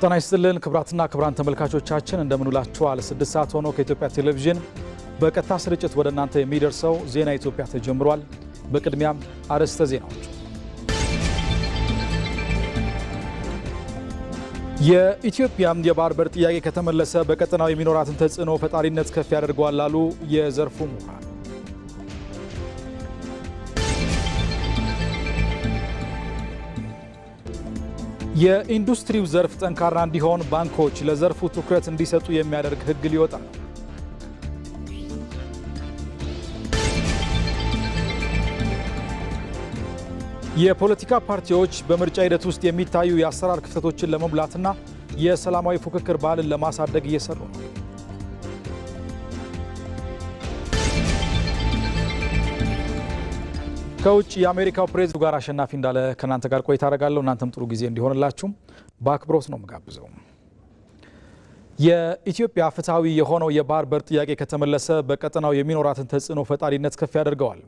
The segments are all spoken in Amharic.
ጤና ይስጥልን ክብራትና ክብራን ተመልካቾቻችን እንደምን ውላችኋል። 6 ሰዓት ሆኖ ከኢትዮጵያ ቴሌቪዥን በቀጥታ ስርጭት ወደ እናንተ የሚደርሰው ዜና ኢትዮጵያ ተጀምሯል። በቅድሚያም አርዕስተ ዜናዎች። የኢትዮጵያ የባህር በር ጥያቄ ከተመለሰ በቀጠናው የሚኖራትን ተጽዕኖ ፈጣሪነት ከፍ ያደርገዋል ላሉ የዘርፉ ምሁራን። የኢንዱስትሪው ዘርፍ ጠንካራ እንዲሆን ባንኮች ለዘርፉ ትኩረት እንዲሰጡ የሚያደርግ ሕግ ሊወጣ ነው። የፖለቲካ ፓርቲዎች በምርጫ ሂደት ውስጥ የሚታዩ የአሰራር ክፍተቶችን ለመሙላትና የሰላማዊ ፉክክር ባህልን ለማሳደግ እየሰሩ ነው። ከውጭ የአሜሪካው ፕሬዝዳንት ጋር አሸናፊ እንዳለ ከናንተ ጋር ቆይታ አደርጋለሁ። እናንተም ጥሩ ጊዜ እንዲሆንላችሁ በአክብሮት ነው መጋብዘው። የኢትዮጵያ ፍትሐዊ የሆነው የባህር በር ጥያቄ ከተመለሰ በቀጠናው የሚኖራትን ተጽዕኖ ፈጣሪነት ከፍ ያደርገዋል።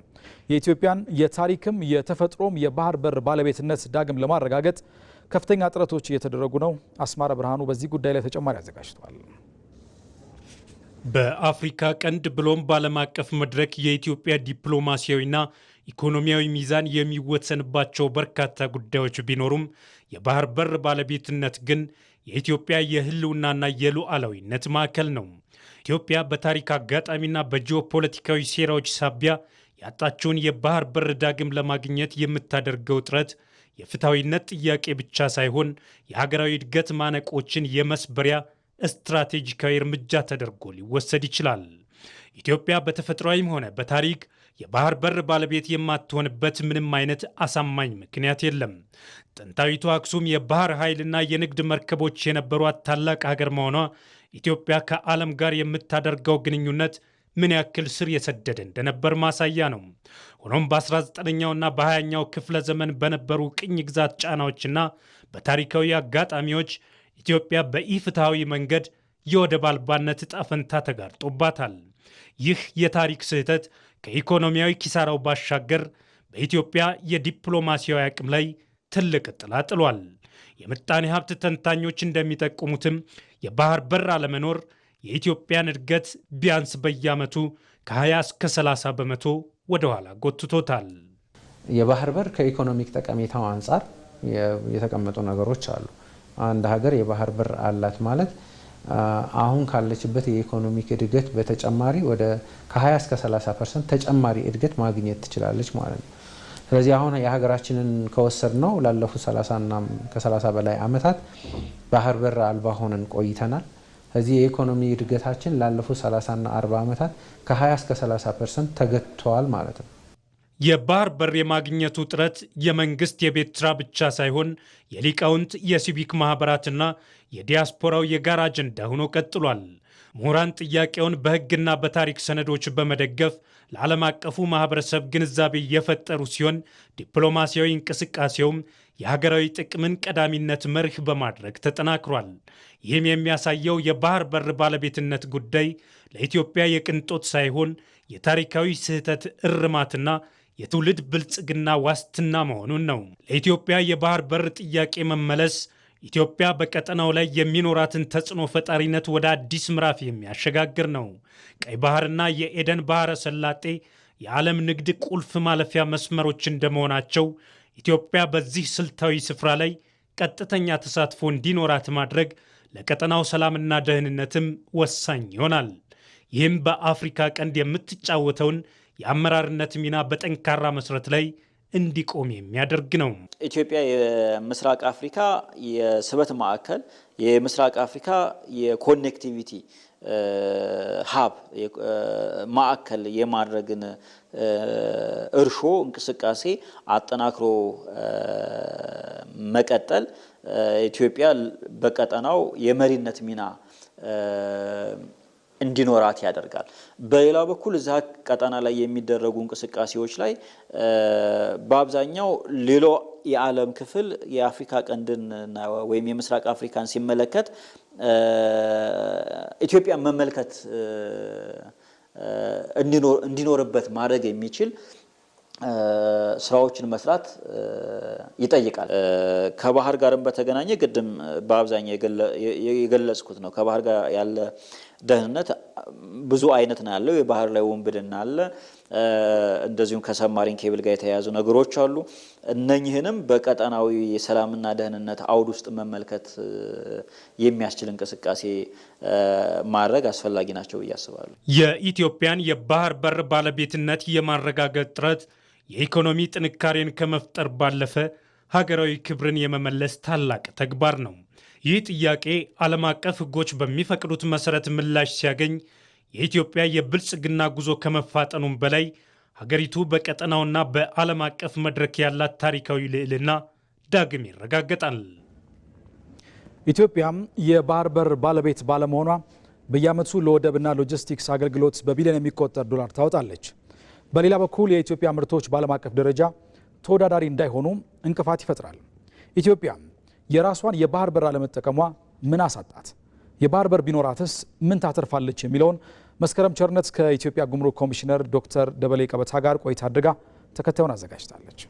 የኢትዮጵያን የታሪክም የተፈጥሮም የባህር በር ባለቤትነት ዳግም ለማረጋገጥ ከፍተኛ ጥረቶች እየተደረጉ ነው። አስማረ ብርሃኑ በዚህ ጉዳይ ላይ ተጨማሪ አዘጋጅቷል። በአፍሪካ ቀንድ ብሎም በዓለም አቀፍ መድረክ የኢትዮጵያ ዲፕሎማሲያዊና ኢኮኖሚያዊ ሚዛን የሚወሰንባቸው በርካታ ጉዳዮች ቢኖሩም የባህር በር ባለቤትነት ግን የኢትዮጵያ የሕልውናና የሉዓላዊነት ማዕከል ነው። ኢትዮጵያ በታሪክ አጋጣሚና በጂኦፖለቲካዊ ሴራዎች ሳቢያ ያጣችውን የባህር በር ዳግም ለማግኘት የምታደርገው ጥረት የፍትሐዊነት ጥያቄ ብቻ ሳይሆን የሀገራዊ እድገት ማነቆችን የመስበሪያ ስትራቴጂካዊ እርምጃ ተደርጎ ሊወሰድ ይችላል። ኢትዮጵያ በተፈጥሯዊም ሆነ በታሪክ የባህር በር ባለቤት የማትሆንበት ምንም አይነት አሳማኝ ምክንያት የለም። ጥንታዊቱ አክሱም የባህር ኃይልና የንግድ መርከቦች የነበሯት ታላቅ ሀገር መሆኗ ኢትዮጵያ ከዓለም ጋር የምታደርገው ግንኙነት ምን ያክል ስር የሰደደ እንደነበር ማሳያ ነው። ሆኖም በ19ኛውና በ20ኛው ክፍለ ዘመን በነበሩ ቅኝ ግዛት ጫናዎችና በታሪካዊ አጋጣሚዎች ኢትዮጵያ በኢፍትሐዊ መንገድ የወደብ አልባነት ዕጣ ፈንታ ተጋርጦባታል። ይህ የታሪክ ስህተት ከኢኮኖሚያዊ ኪሳራው ባሻገር በኢትዮጵያ የዲፕሎማሲያዊ አቅም ላይ ትልቅ ጥላ ጥሏል። የምጣኔ ሀብት ተንታኞች እንደሚጠቁሙትም የባህር በር አለመኖር የኢትዮጵያን እድገት ቢያንስ በየዓመቱ ከ20 እስከ 30 በመቶ ወደ ኋላ ጎትቶታል። የባህር በር ከኢኮኖሚክ ጠቀሜታው አንጻር የተቀመጡ ነገሮች አሉ። አንድ ሀገር የባህር በር አላት ማለት አሁን ካለችበት የኢኮኖሚክ እድገት በተጨማሪ ወደ ከ20 እስከ 30% ተጨማሪ እድገት ማግኘት ትችላለች ማለት ነው። ስለዚህ አሁን የሀገራችንን ከወሰድ ነው ላለፉት 30 እና ከ30 በላይ ዓመታት ባህር በር አልባ ሆነን ቆይተናል። ስለዚህ የኢኮኖሚ እድገታችን ላለፉት 30 እና 40 ዓመታት ከ20 እስከ 30% ተገትቷል ማለት ነው። የባህር በር የማግኘቱ ጥረት የመንግስት የቤት ስራ ብቻ ሳይሆን የሊቃውንት የሲቪክ ማህበራትና የዲያስፖራው የጋራ አጀንዳ ሆኖ ቀጥሏል። ምሁራን ጥያቄውን በሕግና በታሪክ ሰነዶች በመደገፍ ለዓለም አቀፉ ማህበረሰብ ግንዛቤ የፈጠሩ ሲሆን ዲፕሎማሲያዊ እንቅስቃሴውም የሀገራዊ ጥቅምን ቀዳሚነት መርህ በማድረግ ተጠናክሯል። ይህም የሚያሳየው የባህር በር ባለቤትነት ጉዳይ ለኢትዮጵያ የቅንጦት ሳይሆን የታሪካዊ ስህተት እርማትና የትውልድ ብልጽግና ዋስትና መሆኑን ነው። ለኢትዮጵያ የባህር በር ጥያቄ መመለስ ኢትዮጵያ በቀጠናው ላይ የሚኖራትን ተጽዕኖ ፈጣሪነት ወደ አዲስ ምዕራፍ የሚያሸጋግር ነው። ቀይ ባህርና የኤደን ባህረ ሰላጤ የዓለም ንግድ ቁልፍ ማለፊያ መስመሮች እንደመሆናቸው ኢትዮጵያ በዚህ ስልታዊ ስፍራ ላይ ቀጥተኛ ተሳትፎ እንዲኖራት ማድረግ ለቀጠናው ሰላምና ደህንነትም ወሳኝ ይሆናል። ይህም በአፍሪካ ቀንድ የምትጫወተውን የአመራርነት ሚና በጠንካራ መሰረት ላይ እንዲቆም የሚያደርግ ነው። ኢትዮጵያ የምስራቅ አፍሪካ የስበት ማዕከል፣ የምስራቅ አፍሪካ የኮኔክቲቪቲ ሀብ ማዕከል የማድረግን እርሾ እንቅስቃሴ አጠናክሮ መቀጠል ኢትዮጵያ በቀጠናው የመሪነት ሚና እንዲኖራት ያደርጋል። በሌላ በኩል እዛ ቀጠና ላይ የሚደረጉ እንቅስቃሴዎች ላይ በአብዛኛው ሌሎ የዓለም ክፍል የአፍሪካ ቀንድን ወይም የምስራቅ አፍሪካን ሲመለከት ኢትዮጵያ መመልከት እንዲኖርበት ማድረግ የሚችል ስራዎችን መስራት ይጠይቃል። ከባህር ጋርም በተገናኘ ቅድም በአብዛኛው የገለጽኩት ነው። ከባህር ጋር ያለ ደህንነት ብዙ አይነት ነው ያለው። የባህር ላይ ውንብድና አለ። እንደዚሁም ከሰብማሪን ኬብል ጋር የተያያዙ ነገሮች አሉ። እነኚህንም በቀጠናዊ የሰላምና ደህንነት አውድ ውስጥ መመልከት የሚያስችል እንቅስቃሴ ማድረግ አስፈላጊ ናቸው ብዬ አስባለሁ። የኢትዮጵያን የባህር በር ባለቤትነት የማረጋገጥ ጥረት የኢኮኖሚ ጥንካሬን ከመፍጠር ባለፈ ሀገራዊ ክብርን የመመለስ ታላቅ ተግባር ነው። ይህ ጥያቄ ዓለም አቀፍ ሕጎች በሚፈቅዱት መሰረት ምላሽ ሲያገኝ የኢትዮጵያ የብልጽግና ጉዞ ከመፋጠኑም በላይ ሀገሪቱ በቀጠናውና በዓለም አቀፍ መድረክ ያላት ታሪካዊ ልዕልና ዳግም ይረጋገጣል። ኢትዮጵያም የባህር በር ባለቤት ባለመሆኗ በየዓመቱ ለወደብና ሎጂስቲክስ አገልግሎት በቢሊዮን የሚቆጠር ዶላር ታወጣለች። በሌላ በኩል የኢትዮጵያ ምርቶች በዓለም አቀፍ ደረጃ ተወዳዳሪ እንዳይሆኑ እንቅፋት ይፈጥራል። ኢትዮጵያ የራሷን የባህር በር አለመጠቀሟ ምን አሳጣት? የባህር በር ቢኖራትስ ምን ታተርፋለች? የሚለውን መስከረም ቸርነት ከኢትዮጵያ ጉምሩክ ኮሚሽነር ዶክተር ደበሌ ቀበታ ጋር ቆይታ አድርጋ ተከታዩን አዘጋጅታለች።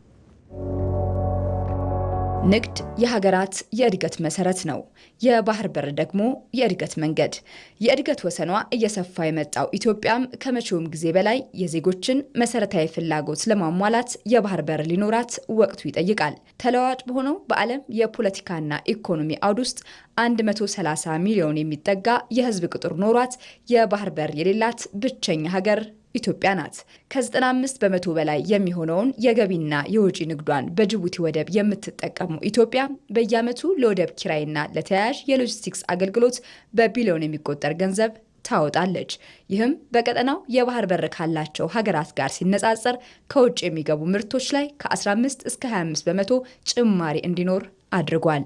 ንግድ የሀገራት የእድገት መሰረት ነው። የባህር በር ደግሞ የእድገት መንገድ። የእድገት ወሰኗ እየሰፋ የመጣው ኢትዮጵያም ከመቼውም ጊዜ በላይ የዜጎችን መሰረታዊ ፍላጎት ለማሟላት የባህር በር ሊኖራት ወቅቱ ይጠይቃል። ተለዋዋጭ በሆነው በዓለም የፖለቲካና ኢኮኖሚ አውድ ውስጥ 130 ሚሊዮን የሚጠጋ የህዝብ ቁጥር ኖሯት የባህር በር የሌላት ብቸኛ ሀገር ኢትዮጵያ ናት። ከ95 በመቶ በላይ የሚሆነውን የገቢና የወጪ ንግዷን በጅቡቲ ወደብ የምትጠቀመው ኢትዮጵያ በየዓመቱ ለወደብ ኪራይና ለተያያዥ የሎጂስቲክስ አገልግሎት በቢሊዮን የሚቆጠር ገንዘብ ታወጣለች። ይህም በቀጠናው የባህር በር ካላቸው ሀገራት ጋር ሲነጻጸር ከውጭ የሚገቡ ምርቶች ላይ ከ15 እስከ 25 በመቶ ጭማሪ እንዲኖር አድርጓል።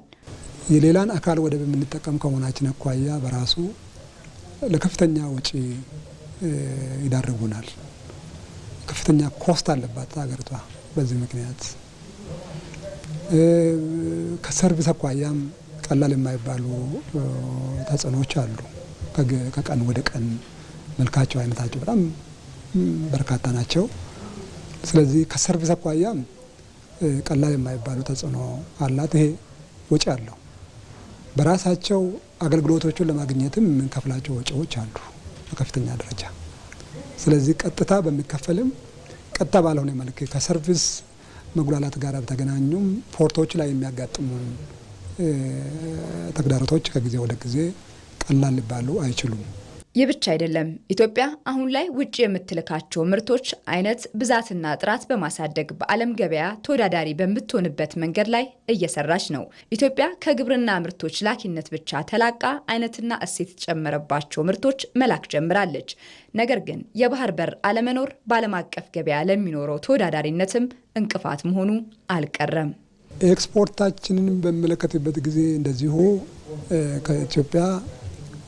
የሌላን አካል ወደብ የምንጠቀም ከመሆናችን አኳያ በራሱ ለከፍተኛ ወጪ ይዳርጉናል። ከፍተኛ ኮስት አለባት ሀገሪቷ። በዚህ ምክንያት ከሰርቪስ አኳያም ቀላል የማይባሉ ተጽዕኖዎች አሉ። ከቀን ወደ ቀን መልካቸው አይነታቸው በጣም በርካታ ናቸው። ስለዚህ ከሰርቪስ አኳያም ቀላል የማይባሉ ተጽዕኖ አላት። ይሄ ወጪ አለው። በራሳቸው አገልግሎቶቹን ለማግኘትም የምንከፍላቸው ወጪዎች አሉ በከፍተኛ ደረጃ። ስለዚህ ቀጥታ በሚከፈልም ቀጥታ ባልሆነ መልክ ከሰርቪስ መጉላላት ጋር በተገናኙም ፖርቶች ላይ የሚያጋጥሙን ተግዳሮቶች ከጊዜ ወደ ጊዜ ቀላል ሊባሉ አይችሉም። ይህ ብቻ አይደለም። ኢትዮጵያ አሁን ላይ ውጭ የምትልካቸው ምርቶች አይነት ብዛትና ጥራት በማሳደግ በዓለም ገበያ ተወዳዳሪ በምትሆንበት መንገድ ላይ እየሰራች ነው። ኢትዮጵያ ከግብርና ምርቶች ላኪነት ብቻ ተላቃ አይነትና እሴት የተጨመረባቸው ምርቶች መላክ ጀምራለች። ነገር ግን የባህር በር አለመኖር በዓለም አቀፍ ገበያ ለሚኖረው ተወዳዳሪነትም እንቅፋት መሆኑ አልቀረም። ኤክስፖርታችንን በሚመለከትበት ጊዜ እንደዚሁ ከኢትዮጵያ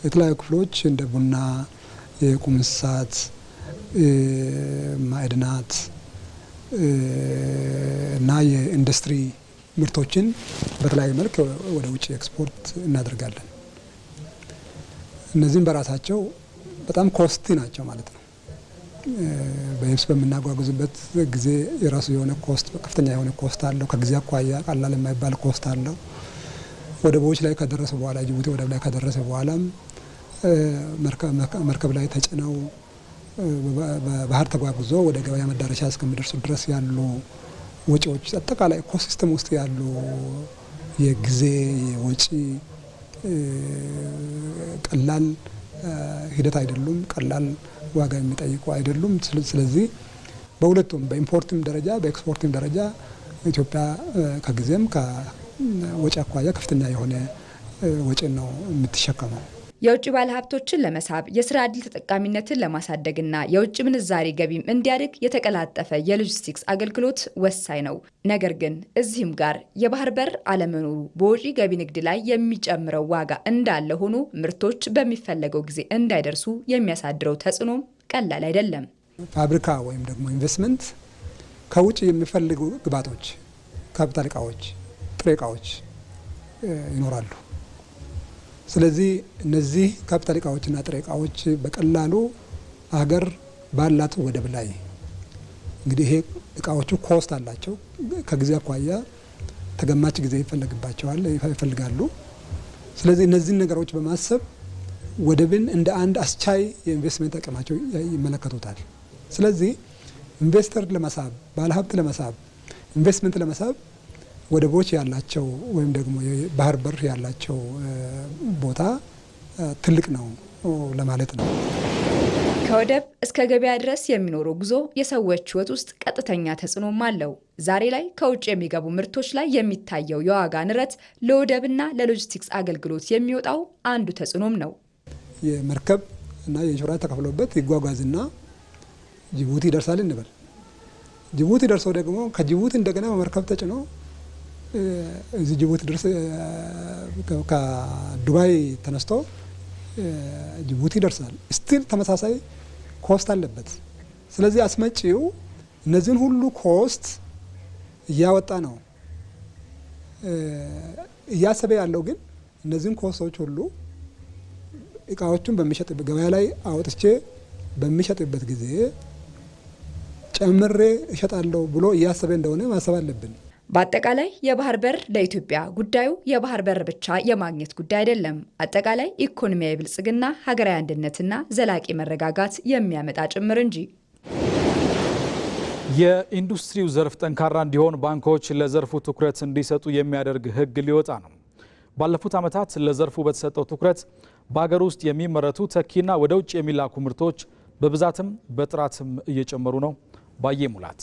የተለያዩ ክፍሎች እንደ ቡና፣ የቁም እንስሳት፣ ማዕድናት እና የኢንዱስትሪ ምርቶችን በተለያየ መልክ ወደ ውጭ ኤክስፖርት እናደርጋለን። እነዚህም በራሳቸው በጣም ኮስቲ ናቸው ማለት ነው። በየብስ በምናጓጉዝበት ጊዜ የራሱ የሆነ ኮስት፣ ከፍተኛ የሆነ ኮስት አለው። ከጊዜ አኳያ ቀላል የማይባል ኮስት አለው። ወደቦች ላይ ከደረሰ በኋላ ጅቡቲ ወደብ ላይ ከደረሰ በኋላም መርከብ ላይ ተጭነው በባህር ተጓጉዞ ወደ ገበያ መዳረሻ እስከሚደርሱ ድረስ ያሉ ወጪዎች፣ አጠቃላይ ኢኮሲስተም ውስጥ ያሉ የጊዜ የወጪ ቀላል ሂደት አይደሉም። ቀላል ዋጋ የሚጠይቁ አይደሉም። ስለዚህ በሁለቱም በኢምፖርትም ደረጃ በኤክስፖርትም ደረጃ ኢትዮጵያ ከጊዜም ከወጪ አኳያ ከፍተኛ የሆነ ወጪ ነው የምትሸከመው። የውጭ ባለሀብቶችን ለመሳብ የስራ ዕድል ተጠቃሚነትን ለማሳደግና የውጭ ምንዛሬ ገቢም እንዲያድግ የተቀላጠፈ የሎጂስቲክስ አገልግሎት ወሳኝ ነው። ነገር ግን እዚህም ጋር የባህር በር አለመኖሩ በውጭ ገቢ ንግድ ላይ የሚጨምረው ዋጋ እንዳለ ሆኖ ምርቶች በሚፈለገው ጊዜ እንዳይደርሱ የሚያሳድረው ተጽዕኖ ቀላል አይደለም። ፋብሪካ ወይም ደግሞ ኢንቨስትመንት ከውጭ የሚፈልጉ ግብዓቶች፣ ካፒታል እቃዎች፣ ጥሬ እቃዎች ይኖራሉ። ስለዚህ እነዚህ ካፒታል እቃዎችና ጥሬ እቃዎች በቀላሉ ሀገር ባላት ወደብ ላይ እንግዲህ ይሄ እቃዎቹ ኮስት አላቸው። ከጊዜ አኳያ ተገማች ጊዜ ይፈልጋሉ። ስለዚህ እነዚህን ነገሮች በማሰብ ወደብን እንደ አንድ አስቻይ የኢንቨስትመንት አቅማቸው ይመለከቱታል። ስለዚህ ኢንቨስተር ለመሳብ፣ ባለሀብት ለመሳብ፣ ኢንቨስትመንት ለመሳብ ወደቦች ያላቸው ወይም ደግሞ የባህር በር ያላቸው ቦታ ትልቅ ነው ለማለት ነው። ከወደብ እስከ ገበያ ድረስ የሚኖረው ጉዞ የሰዎች ሕይወት ውስጥ ቀጥተኛ ተጽዕኖም አለው። ዛሬ ላይ ከውጭ የሚገቡ ምርቶች ላይ የሚታየው የዋጋ ንረት ለወደብና ለሎጂስቲክስ አገልግሎት የሚወጣው አንዱ ተጽዕኖም ነው። የመርከብ እና የኢንሹራንስ ተከፍሎበት ይጓጓዝና ጅቡቲ ይደርሳል እንበል። ጅቡቲ ደርሶ ደግሞ ከጅቡቲ እንደገና በመርከብ ተጭኖ እዚህ ጅቡቲ ድረስ ከዱባይ ተነስቶ ጅቡቲ ይደርሳል። ስቲል ተመሳሳይ ኮስት አለበት። ስለዚህ አስመጪው እነዚህን ሁሉ ኮስት እያወጣ ነው። እያሰበ ያለው ግን እነዚህን ኮስቶች ሁሉ እቃዎቹን በሚሸጥበት ገበያ ላይ አውጥቼ በሚሸጥበት ጊዜ ጨምሬ እሸጣለሁ ብሎ እያሰበ እንደሆነ ማሰብ አለብን። በአጠቃላይ የባህር በር ለኢትዮጵያ ጉዳዩ የባህር በር ብቻ የማግኘት ጉዳይ አይደለም። አጠቃላይ ኢኮኖሚያዊ ብልጽግና፣ ሀገራዊ አንድነትና ዘላቂ መረጋጋት የሚያመጣ ጭምር እንጂ። የኢንዱስትሪው ዘርፍ ጠንካራ እንዲሆን ባንኮች ለዘርፉ ትኩረት እንዲሰጡ የሚያደርግ ሕግ ሊወጣ ነው። ባለፉት ዓመታት ለዘርፉ በተሰጠው ትኩረት በሀገር ውስጥ የሚመረቱ ተኪና ወደ ውጭ የሚላኩ ምርቶች በብዛትም በጥራትም እየጨመሩ ነው። ባየ ሙላት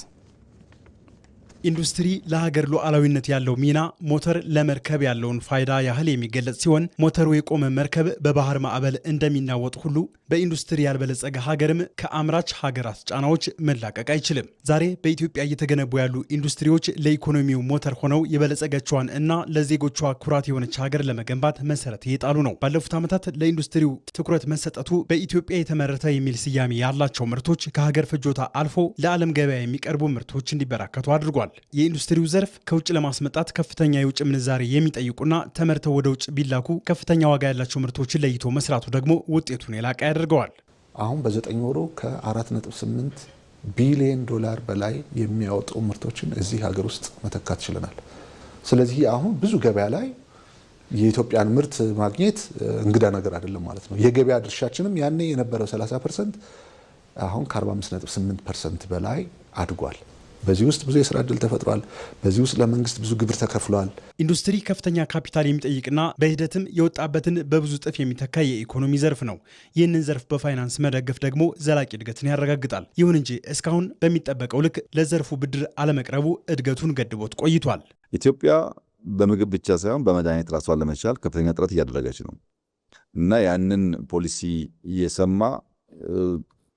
ኢንዱስትሪ ለሀገር ሉዓላዊነት ያለው ሚና ሞተር ለመርከብ ያለውን ፋይዳ ያህል የሚገለጽ ሲሆን ሞተሩ የቆመ መርከብ በባህር ማዕበል እንደሚናወጥ ሁሉ በኢንዱስትሪ ያልበለጸገ ሀገርም ከአምራች ሀገራት ጫናዎች መላቀቅ አይችልም። ዛሬ በኢትዮጵያ እየተገነቡ ያሉ ኢንዱስትሪዎች ለኢኮኖሚው ሞተር ሆነው የበለጸገችዋን እና ለዜጎቿ ኩራት የሆነች ሀገር ለመገንባት መሰረት የጣሉ ነው። ባለፉት ዓመታት ለኢንዱስትሪው ትኩረት መሰጠቱ በኢትዮጵያ የተመረተ የሚል ስያሜ ያላቸው ምርቶች ከሀገር ፍጆታ አልፎ ለዓለም ገበያ የሚቀርቡ ምርቶች እንዲበራከቱ አድርጓል። የኢንዱስትሪው ዘርፍ ከውጭ ለማስመጣት ከፍተኛ የውጭ ምንዛሬ የሚጠይቁና ተመርተው ወደ ውጭ ቢላኩ ከፍተኛ ዋጋ ያላቸው ምርቶችን ለይቶ መስራቱ ደግሞ ውጤቱን የላቀ ያደርገዋል። አሁን በ9 ወሩ ከ4.8 ቢሊዮን ዶላር በላይ የሚያወጡ ምርቶችን እዚህ ሀገር ውስጥ መተካት ችለናል። ስለዚህ አሁን ብዙ ገበያ ላይ የኢትዮጵያን ምርት ማግኘት እንግዳ ነገር አይደለም ማለት ነው። የገበያ ድርሻችንም ያኔ የነበረው 30% አሁን ከ45.8% በላይ አድጓል። በዚህ ውስጥ ብዙ የስራ ዕድል ተፈጥሯል። በዚህ ውስጥ ለመንግስት ብዙ ግብር ተከፍሏል። ኢንዱስትሪ ከፍተኛ ካፒታል የሚጠይቅና በሂደትም የወጣበትን በብዙ እጥፍ የሚተካ የኢኮኖሚ ዘርፍ ነው። ይህንን ዘርፍ በፋይናንስ መደገፍ ደግሞ ዘላቂ እድገትን ያረጋግጣል። ይሁን እንጂ እስካሁን በሚጠበቀው ልክ ለዘርፉ ብድር አለመቅረቡ እድገቱን ገድቦት ቆይቷል። ኢትዮጵያ በምግብ ብቻ ሳይሆን በመድኃኒት ራሷን ለመቻል ከፍተኛ ጥረት እያደረገች ነው እና ያንን ፖሊሲ እየሰማ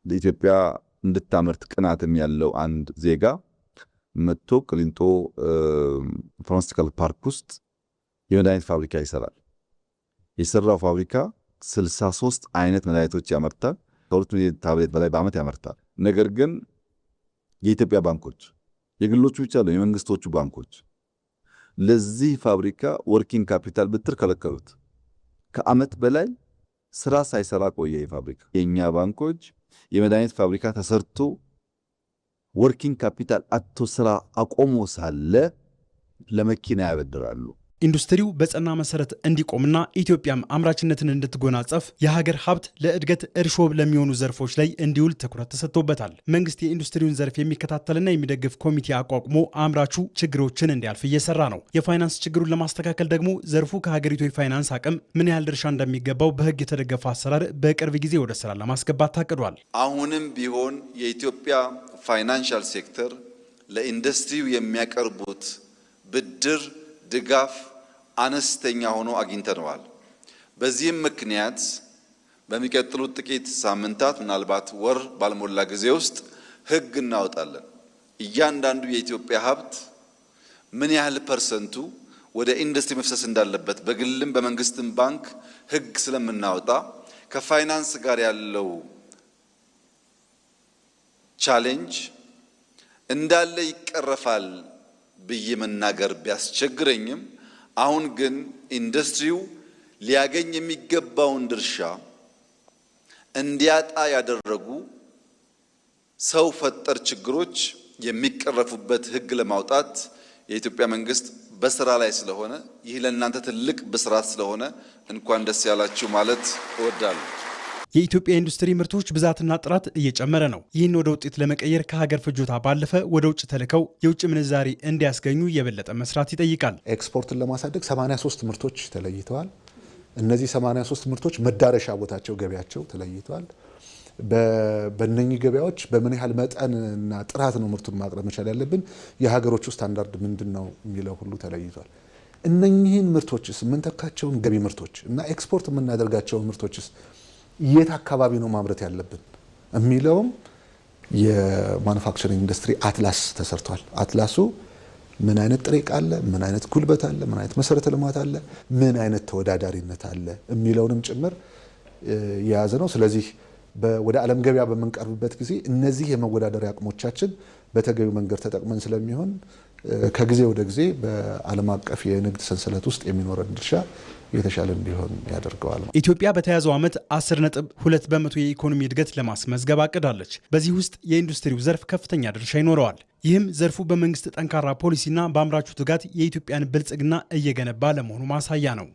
ለኢትዮጵያ እንድታመርት ቅናትም ያለው አንድ ዜጋ መጥቶ ቅሊንጦ ፋርማሲውቲካል ፓርክ ውስጥ የመድኃኒት ፋብሪካ ይሰራል። የሰራው ፋብሪካ 63 አይነት መድኃኒቶች ያመርታል። ከ2 ሚሊዮን ታብሌት በላይ በዓመት ያመርታል። ነገር ግን የኢትዮጵያ ባንኮች የግሎቹ ብቻ ነው የመንግስቶቹ ባንኮች ለዚህ ፋብሪካ ወርኪንግ ካፒታል ብትር ከለከሉት። ከዓመት በላይ ስራ ሳይሰራ ቆየ የፋብሪካ። የኛ ባንኮች የመድኃኒት ፋብሪካ ተሰርቶ ወርኪንግ ካፒታል አቶ ስራ አቆሞ ሳለ ለመኪና ያበድራሉ። ኢንዱስትሪው በጸና መሰረት እንዲቆምና ኢትዮጵያም አምራችነትን እንድትጎናጸፍ የሀገር ሀብት ለእድገት እርሾ ለሚሆኑ ዘርፎች ላይ እንዲውል ትኩረት ተሰጥቶበታል። መንግስት የኢንዱስትሪውን ዘርፍ የሚከታተልና የሚደግፍ ኮሚቴ አቋቁሞ አምራቹ ችግሮችን እንዲያልፍ እየሰራ ነው። የፋይናንስ ችግሩን ለማስተካከል ደግሞ ዘርፉ ከሀገሪቱ የፋይናንስ አቅም ምን ያህል ድርሻ እንደሚገባው በህግ የተደገፈ አሰራር በቅርብ ጊዜ ወደ ስራ ለማስገባት ታቅዷል። አሁንም ቢሆን የኢትዮጵያ ፋይናንሻል ሴክተር ለኢንዱስትሪው የሚያቀርቡት ብድር ድጋፍ አነስተኛ ሆኖ አግኝተነዋል። በዚህም ምክንያት በሚቀጥሉት ጥቂት ሳምንታት ምናልባት ወር ባልሞላ ጊዜ ውስጥ ህግ እናወጣለን። እያንዳንዱ የኢትዮጵያ ሀብት ምን ያህል ፐርሰንቱ ወደ ኢንዱስትሪ መፍሰስ እንዳለበት በግልም በመንግስትም ባንክ ህግ ስለምናወጣ ከፋይናንስ ጋር ያለው ቻሌንጅ እንዳለ ይቀረፋል ብዬ መናገር ቢያስቸግረኝም አሁን ግን ኢንዱስትሪው ሊያገኝ የሚገባውን ድርሻ እንዲያጣ ያደረጉ ሰው ፈጠር ችግሮች የሚቀረፉበት ህግ ለማውጣት የኢትዮጵያ መንግስት በስራ ላይ ስለሆነ ይህ ለእናንተ ትልቅ ብስራት ስለሆነ እንኳን ደስ ያላችሁ ማለት እወዳለሁ። የኢትዮጵያ ኢንዱስትሪ ምርቶች ብዛትና ጥራት እየጨመረ ነው። ይህን ወደ ውጤት ለመቀየር ከሀገር ፍጆታ ባለፈ ወደ ውጭ ተልከው የውጭ ምንዛሪ እንዲያስገኙ የበለጠ መስራት ይጠይቃል። ኤክስፖርትን ለማሳደግ 83 ምርቶች ተለይተዋል። እነዚህ 83 ምርቶች መዳረሻ ቦታቸው ገበያቸው ተለይተዋል። በእነኚህ ገበያዎች በምን ያህል መጠንና ጥራት ነው ምርቱን ማቅረብ መቻል ያለብን፣ የሀገሮቹ ስታንዳርድ ምንድነው የሚለው ሁሉ ተለይቷል። እነኚህን ምርቶችስ የምንተካቸውን ገቢ ምርቶች እና ኤክስፖርት የምናደርጋቸውን ምርቶችስ የት አካባቢ ነው ማምረት ያለብን የሚለውም የማኑፋክቸሪንግ ኢንዱስትሪ አትላስ ተሰርቷል። አትላሱ ምን አይነት ጥሬ ዕቃ አለ፣ ምን አይነት ጉልበት አለ፣ ምን አይነት መሰረተ ልማት አለ፣ ምን አይነት ተወዳዳሪነት አለ የሚለውንም ጭምር የያዘ ነው። ስለዚህ ወደ ዓለም ገበያ በምንቀርብበት ጊዜ እነዚህ የመወዳደሪያ አቅሞቻችን በተገቢው መንገድ ተጠቅመን ስለሚሆን ከጊዜ ወደ ጊዜ በዓለም አቀፍ የንግድ ሰንሰለት ውስጥ የሚኖረን ድርሻ የተሻለ እንዲሆን ያደርገዋል። ኢትዮጵያ በተያዘው ዓመት 10.2 በመቶ የኢኮኖሚ እድገት ለማስመዝገብ አቅዳለች። በዚህ ውስጥ የኢንዱስትሪው ዘርፍ ከፍተኛ ድርሻ ይኖረዋል። ይህም ዘርፉ በመንግስት ጠንካራ ፖሊሲና በአምራቹ ትጋት የኢትዮጵያን ብልጽግና እየገነባ ለመሆኑ ማሳያ ነው።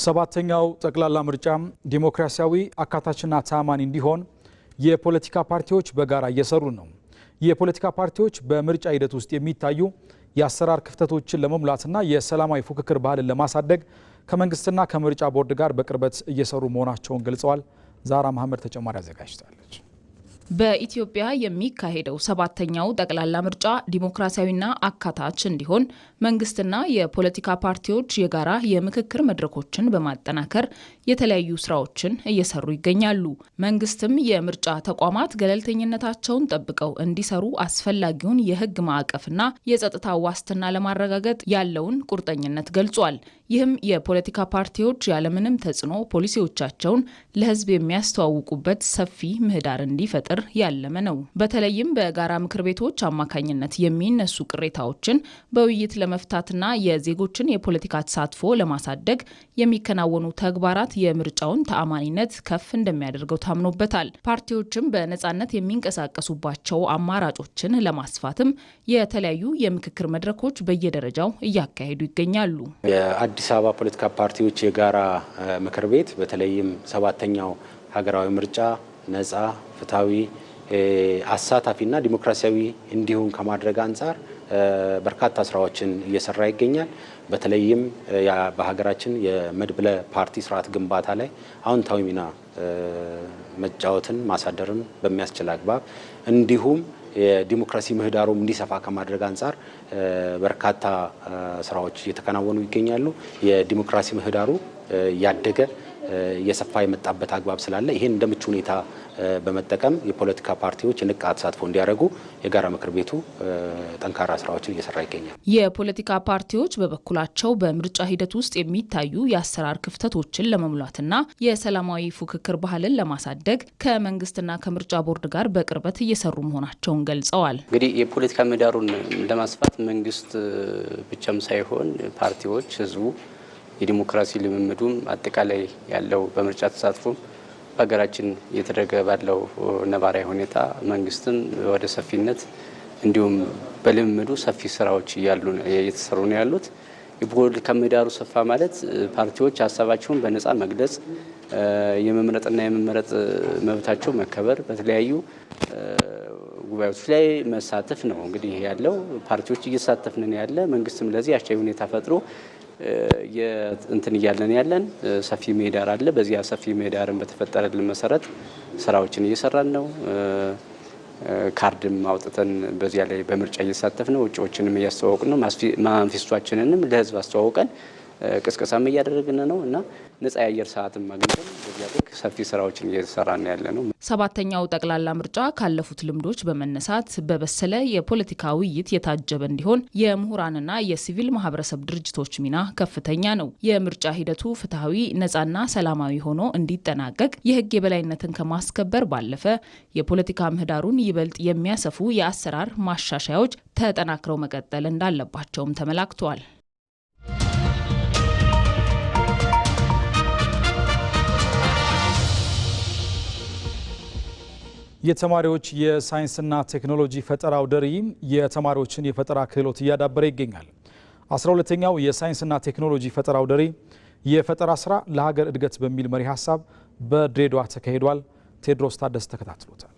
ሰባተኛው ጠቅላላ ምርጫ ዲሞክራሲያዊ አካታችና ተአማኒ እንዲሆን የፖለቲካ ፓርቲዎች በጋራ እየሰሩ ነው። የፖለቲካ ፓርቲዎች በምርጫ ሂደት ውስጥ የሚታዩ የአሰራር ክፍተቶችን ለመሙላትና የሰላማዊ ፉክክር ባህልን ለማሳደግ ከመንግስትና ከምርጫ ቦርድ ጋር በቅርበት እየሰሩ መሆናቸውን ገልጸዋል። ዛራ መሐመድ ተጨማሪ አዘጋጅታለች። በኢትዮጵያ የሚካሄደው ሰባተኛው ጠቅላላ ምርጫ ዲሞክራሲያዊና አካታች እንዲሆን መንግስትና የፖለቲካ ፓርቲዎች የጋራ የምክክር መድረኮችን በማጠናከር የተለያዩ ስራዎችን እየሰሩ ይገኛሉ። መንግስትም የምርጫ ተቋማት ገለልተኝነታቸውን ጠብቀው እንዲሰሩ አስፈላጊውን የህግ ማዕቀፍና የጸጥታ ዋስትና ለማረጋገጥ ያለውን ቁርጠኝነት ገልጿል። ይህም የፖለቲካ ፓርቲዎች ያለምንም ተጽዕኖ ፖሊሲዎቻቸውን ለህዝብ የሚያስተዋውቁበት ሰፊ ምህዳር እንዲፈጥር ያለመ ነው። በተለይም በጋራ ምክር ቤቶች አማካኝነት የሚነሱ ቅሬታዎችን በውይይት ለመፍታትና የዜጎችን የፖለቲካ ተሳትፎ ለማሳደግ የሚከናወኑ ተግባራት የምርጫውን ተአማኒነት ከፍ እንደሚያደርገው ታምኖበታል። ፓርቲዎችም በነጻነት የሚንቀሳቀሱባቸው አማራጮችን ለማስፋትም የተለያዩ የምክክር መድረኮች በየደረጃው እያካሄዱ ይገኛሉ። የአዲስ አበባ ፖለቲካ ፓርቲዎች የጋራ ምክር ቤት በተለይም ሰባተኛው ሀገራዊ ምርጫ ነጻ፣ ፍትሃዊ፣ አሳታፊና ዲሞክራሲያዊ እንዲሆን ከማድረግ አንጻር በርካታ ስራዎችን እየሰራ ይገኛል። በተለይም በሀገራችን የመድብለ ፓርቲ ስርዓት ግንባታ ላይ አዎንታዊ ሚና መጫወትን ማሳደርን በሚያስችል አግባብ እንዲሁም የዲሞክራሲ ምህዳሩም እንዲሰፋ ከማድረግ አንጻር በርካታ ስራዎች እየተከናወኑ ይገኛሉ። የዲሞክራሲ ምህዳሩ ያደገ የሰፋ የመጣበት አግባብ ስላለ ይሄን እንደ ምቹ ሁኔታ በመጠቀም የፖለቲካ ፓርቲዎች የንቃ ተሳትፎ እንዲያደርጉ የጋራ ምክር ቤቱ ጠንካራ ስራዎችን እየሰራ ይገኛል። የፖለቲካ ፓርቲዎች በበኩላቸው በምርጫ ሂደት ውስጥ የሚታዩ የአሰራር ክፍተቶችን ለመሙላትና የሰላማዊ ፉክክር ባህልን ለማሳደግ ከመንግስትና ከምርጫ ቦርድ ጋር በቅርበት እየሰሩ መሆናቸውን ገልጸዋል። እንግዲህ የፖለቲካ ምህዳሩን ለማስፋት መንግስት ብቻም ሳይሆን ፓርቲዎች፣ ህዝቡ የዲሞክራሲ ልምምዱም አጠቃላይ ያለው በምርጫ ተሳትፎ በሀገራችን እየተደረገ ባለው ነባራዊ ሁኔታ መንግስትም ወደ ሰፊነት እንዲሁም በልምምዱ ሰፊ ስራዎች እየተሰሩ ነው ያሉት። የፖለቲካ ምህዳሩ ሰፋ ማለት ፓርቲዎች ሀሳባቸውን በነጻ መግለጽ፣ የመምረጥና የመመረጥ መብታቸው መከበር፣ በተለያዩ ጉባኤዎች ላይ መሳተፍ ነው። እንግዲህ ያለው ፓርቲዎች እየተሳተፍን ያለ መንግስትም ለዚህ አስቻይ ሁኔታ ፈጥሮ እንትን እያለን ያለን ሰፊ ምህዳር አለ። በዚያ ሰፊ ምህዳርን በተፈጠረልን መሰረት ስራዎችን እየሰራን ነው። ካርድም አውጥተን በዚያ ላይ በምርጫ እየተሳተፍን ነው። ውጪዎችንም እያስተዋወቅን ነው። ማኒፌስቶአችንንም ለህዝብ አስተዋውቀን ቅስቀሳም እያደረግን ነው እና ነጻ የአየር ሰዓትም አግኝተን በዚያ ልክ ሰፊ ስራዎችን እየተሰራን ያለ ነው። ሰባተኛው ጠቅላላ ምርጫ ካለፉት ልምዶች በመነሳት በበሰለ የፖለቲካ ውይይት የታጀበ እንዲሆን የምሁራንና የሲቪል ማህበረሰብ ድርጅቶች ሚና ከፍተኛ ነው። የምርጫ ሂደቱ ፍትሐዊ፣ ነጻና ሰላማዊ ሆኖ እንዲጠናቀቅ የህግ የበላይነትን ከማስከበር ባለፈ የፖለቲካ ምህዳሩን ይበልጥ የሚያሰፉ የአሰራር ማሻሻያዎች ተጠናክረው መቀጠል እንዳለባቸውም ተመላክቷል። የተማሪዎች የሳይንስና ቴክኖሎጂ ፈጠራ አውደ ርዕይ የተማሪዎችን የፈጠራ ክህሎት እያዳበረ ይገኛል። 12ኛው የሳይንስና ቴክኖሎጂ ፈጠራ አውደ ርዕይ የፈጠራ ስራ ለሀገር እድገት በሚል መሪ ሀሳብ በድሬዳዋ ተካሂዷል። ቴድሮስ ታደሰ ተከታትሎታል።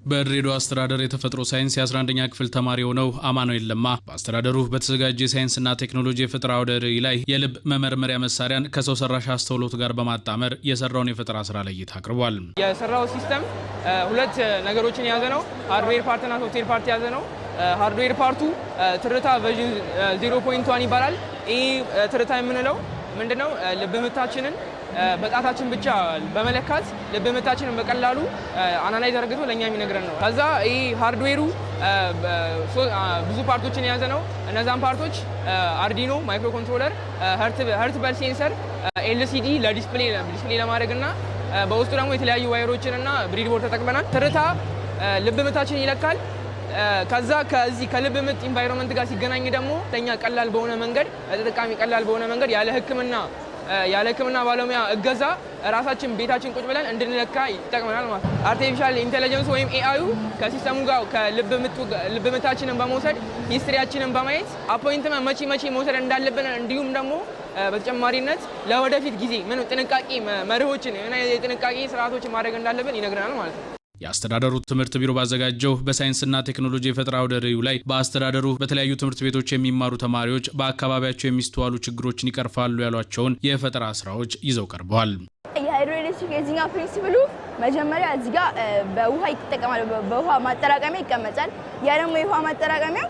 በድሬዳዋ አስተዳደር የተፈጥሮ ሳይንስ የ11ኛ ክፍል ተማሪ የሆነው አማኑኤል ለማ በአስተዳደሩ በተዘጋጀ የሳይንስና ቴክኖሎጂ የፈጠራ አውደ ርዕይ ላይ የልብ መመርመሪያ መሳሪያን ከሰው ሰራሽ አስተውሎት ጋር በማጣመር የሰራውን የፈጠራ ስራ ለእይታ አቅርቧል። የሰራው ሲስተም ሁለት ነገሮችን የያዘ ነው። ሃርድዌር ፓርትና ሶፍትዌር ፓርት የያዘ ነው። ሃርድዌር ፓርቱ ትርታ ቨርዥን 0.1 ይባላል። ይህ ትርታ የምንለው ምንድነው? ልብ ምታችንን በጣታችን ብቻ በመለካት ልብ ምታችንን በቀላሉ አናላይዝ አድርጎ ለኛ የሚነግረን ነው። ከዛ ይህ ሃርድዌሩ ብዙ ፓርቶችን የያዘ ነው። እነዛን ፓርቶች አርዲኖ ማይክሮ ኮንትሮለር፣ ሄርት በል ሴንሰር፣ ኤልሲዲ ለዲስፕሌይ ለማድረግና በውስጡ ደግሞ የተለያዩ ዋይሮችን እና ብሪድቦርድ ተጠቅመናል። ትርታ ልብ ምታችን ይለካል። ከዛ ከዚህ ከልብ ምት ኢንቫይሮንመንት ጋር ሲገናኝ ደግሞ ለኛ ቀላል በሆነ መንገድ ተጠቃሚ ቀላል በሆነ መንገድ ያለ ሕክምና ባለሙያ እገዛ ራሳችን ቤታችን ቁጭ ብለን እንድንለካ ይጠቅመናል ማለት ነው። አርቲፊሻል ኢንተለጀንስ ወይም ኤአዩ ከሲስተሙ ጋር ከልብ ምታችንን በመውሰድ ሂስትሪያችንን በማየት አፖይንትመንት መቼ መውሰድ እንዳለብን እንዲሁም ደግሞ በተጨማሪነት ለወደፊት ጊዜ ምን ጥንቃቄ መርሆችን እና የጥንቃቄ ስርዓቶችን ማድረግ እንዳለብን ይነግረናል ማለት ነው። የአስተዳደሩ ትምህርት ቢሮ ባዘጋጀው በሳይንስና ቴክኖሎጂ የፈጠራ አውደ ርዕዩ ላይ በአስተዳደሩ በተለያዩ ትምህርት ቤቶች የሚማሩ ተማሪዎች በአካባቢያቸው የሚስተዋሉ ችግሮችን ይቀርፋሉ ያሏቸውን የፈጠራ ስራዎች ይዘው ቀርበዋል። የሃይድሮኤሌክትሪክ የዚህኛው ፕሪንሲፕሉ መጀመሪያ እዚህ ጋር በውሃ ይጠቀማል። በውሃ ማጠራቀሚያ ይቀመጣል። ያ ደግሞ የውሃ ማጠራቀሚያ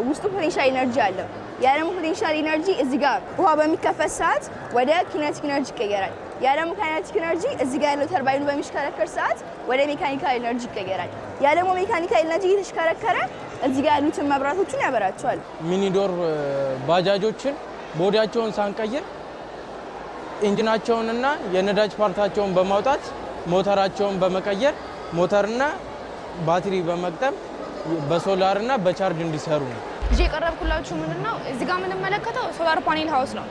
ውስጡ ፖቴንሻል ኢነርጂ አለው። ያ ደግሞ ፖቴንሻል ኢነርጂ እዚህ ጋር ውሃ በሚከፈት ሰዓት ወደ ኪኔቲክ ኢነርጂ ይቀየራል። ያ ደግሞ ካይኔቲክ ኢነርጂ እዚህ ጋር ያለው ተርባይኑ በሚሽከረከር ሰዓት ወደ ሜካኒካል ኢነርጂ ይቀየራል። ያ ደግሞ ሜካኒካል ኢነርጂ እየተሽከረከረ እዚህ ጋር ያሉትን መብራቶችን ያበራቸዋል። ሚኒዶር ባጃጆችን ቦዲያቸውን ሳንቀይር ኢንጂናቸውንና የነዳጅ ፓርታቸውን በማውጣት ሞተራቸውን በመቀየር ሞተርና ባትሪ በመግጠም በሶላርና በቻርጅ እንዲሰሩ ነው። እዚህ የቀረብኩላችሁ ምንድነው? እዚህ ጋር የምንመለከተው ሶላር ፓኔል ሃውስ ነው።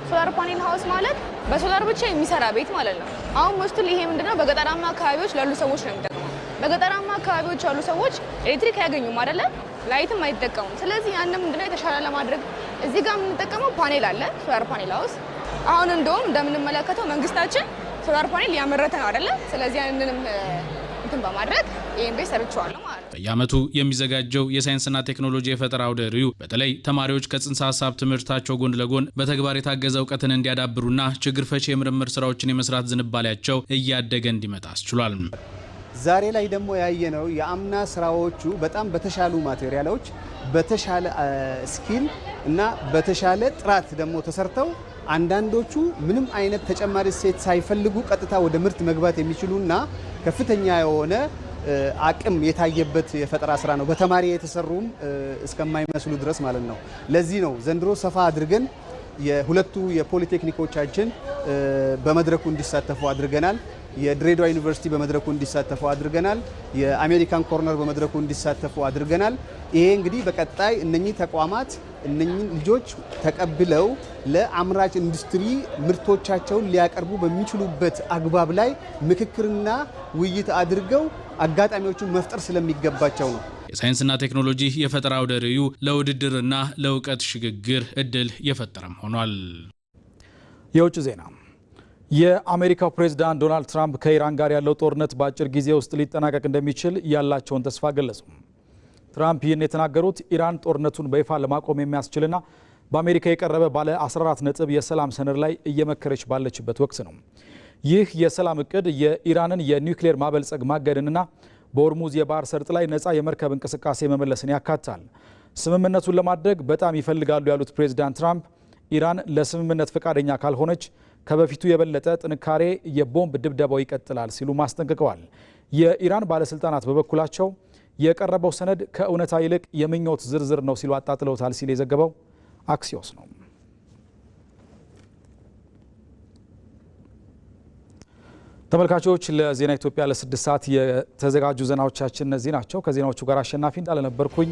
ሶላር ፓኔል ሃውስ ማለት በሶላር ብቻ የሚሰራ ቤት ማለት ነው። አሁን ሞስትሊ ይሄ ምንድነው በገጠራማ አካባቢዎች ላሉ ሰዎች ነው የሚጠቅመው። በገጠራማ አካባቢዎች ያሉ ሰዎች ኤሌክትሪክ አያገኙም አይደለ? ላይትም አይጠቀሙም። ስለዚህ ያንን ምንድነው የተሻለ ለማድረግ እዚህ ጋር የምንጠቀመው ፓኔል አለ፣ ሶላር ፓኔል ሃውስ። አሁን እንደውም እንደምንመለከተው መንግስታችን ሶላር ፓኔል ያመረተ ነው አይደለ? ስለዚህ ያንንም እንትን በማድረግ ይሄን ቤት ሰርቻለሁ ማለት ነው። በየዓመቱ የሚዘጋጀው የሳይንስና ቴክኖሎጂ የፈጠራ አውደ ርዕዩ በተለይ ተማሪዎች ከጽንሰ ሀሳብ ትምህርታቸው ጎን ለጎን በተግባር የታገዘ እውቀትን እንዲያዳብሩና ችግር ፈቺ የምርምር ስራዎችን የመስራት ዝንባሌያቸው እያደገ እንዲመጣ አስችሏል። ዛሬ ላይ ደግሞ ያየነው የአምና ስራዎቹ በጣም በተሻሉ ማቴሪያሎች በተሻለ ስኪል እና በተሻለ ጥራት ደግሞ ተሰርተው አንዳንዶቹ ምንም አይነት ተጨማሪ እሴት ሳይፈልጉ ቀጥታ ወደ ምርት መግባት የሚችሉና ከፍተኛ የሆነ አቅም የታየበት የፈጠራ ስራ ነው። በተማሪ የተሰሩም እስከማይመስሉ ድረስ ማለት ነው። ለዚህ ነው ዘንድሮ ሰፋ አድርገን የሁለቱ የፖሊቴክኒኮቻችን በመድረኩ እንዲሳተፉ አድርገናል። የድሬዳዋ ዩኒቨርሲቲ በመድረኩ እንዲሳተፉ አድርገናል። የአሜሪካን ኮርነር በመድረኩ እንዲሳተፉ አድርገናል። ይሄ እንግዲህ በቀጣይ እነኚህ ተቋማት እነኚህ ልጆች ተቀብለው ለአምራች ኢንዱስትሪ ምርቶቻቸውን ሊያቀርቡ በሚችሉበት አግባብ ላይ ምክክርና ውይይት አድርገው አጋጣሚዎችን መፍጠር ስለሚገባቸው ነው። የሳይንስና ቴክኖሎጂ የፈጠራ አውደ ርዕዩ ለውድድርና ለእውቀት ሽግግር እድል የፈጠረም ሆኗል። የውጭ ዜና። የአሜሪካው ፕሬዝዳንት ዶናልድ ትራምፕ ከኢራን ጋር ያለው ጦርነት በአጭር ጊዜ ውስጥ ሊጠናቀቅ እንደሚችል ያላቸውን ተስፋ ገለጹ። ትራምፕ ይህን የተናገሩት ኢራን ጦርነቱን በይፋ ለማቆም የሚያስችልና በአሜሪካ የቀረበ ባለ 14 ነጥብ የሰላም ሰነድ ላይ እየመከረች ባለችበት ወቅት ነው። ይህ የሰላም እቅድ የኢራንን የኒውክሌር ማበልጸግ ማገድንና በሆርሙዝ የባህር ሰርጥ ላይ ነፃ የመርከብ እንቅስቃሴ መመለስን ያካትታል። ስምምነቱን ለማድረግ በጣም ይፈልጋሉ ያሉት ፕሬዝዳንት ትራምፕ ኢራን ለስምምነት ፈቃደኛ ካልሆነች ከበፊቱ የበለጠ ጥንካሬ የቦምብ ድብደባው ይቀጥላል ሲሉ ማስጠንቅቀዋል። የኢራን ባለስልጣናት በበኩላቸው የቀረበው ሰነድ ከእውነታ ይልቅ የምኞት ዝርዝር ነው ሲሉ አጣጥለውታል ሲል የዘገበው አክሲዮስ ነው። ተመልካቾች ለዜና ኢትዮጵያ ለ6 ሰዓት የተዘጋጁ ዜናዎቻችን እነዚህ ናቸው። ከዜናዎቹ ጋር አሸናፊ እንዳለ ነበርኩኝ።